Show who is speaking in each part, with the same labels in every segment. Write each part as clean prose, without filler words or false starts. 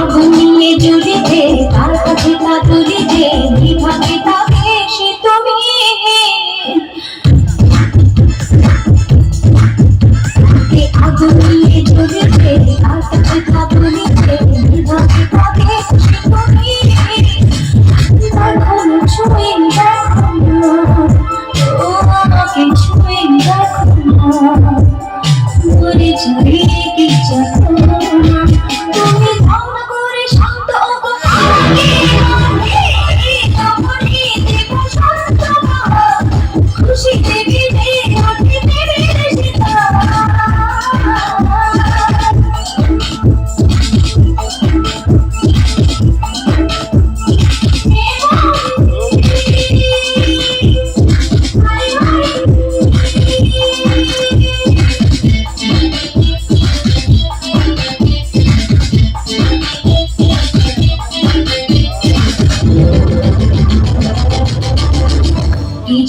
Speaker 1: আগুন নিয়ে জ্বলিতে তার কাছে তা তুলিতে বিভাগে তাকে সে তুমি আগুন নিয়ে জ্বলিতে তার কাছে তা তুলিতে বিভাগে তাকে সে তুমি তখন ছুঁয়ে দেখো ও আমাকে ছুঁয়ে দেখো মরে ঝরে কি যখন তুমি ধারণা করে শান্ত খুশি দেবী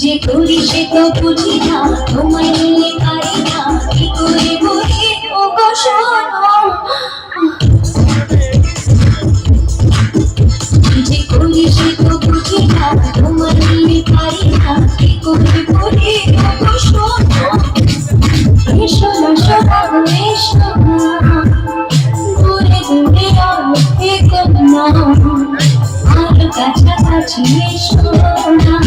Speaker 1: যে করি সে তো বুঝি না তোমায় নিয়ে পারি না কি করে বলি ও গো শোনো যে করি সে তো বুঝি না তোমায় নিয়ে পারি না কি করে বলি ও গো শোনো এসো না শোনো এসো না দূরে দূরে আর থেকো না আর কাছাকাছি এসো না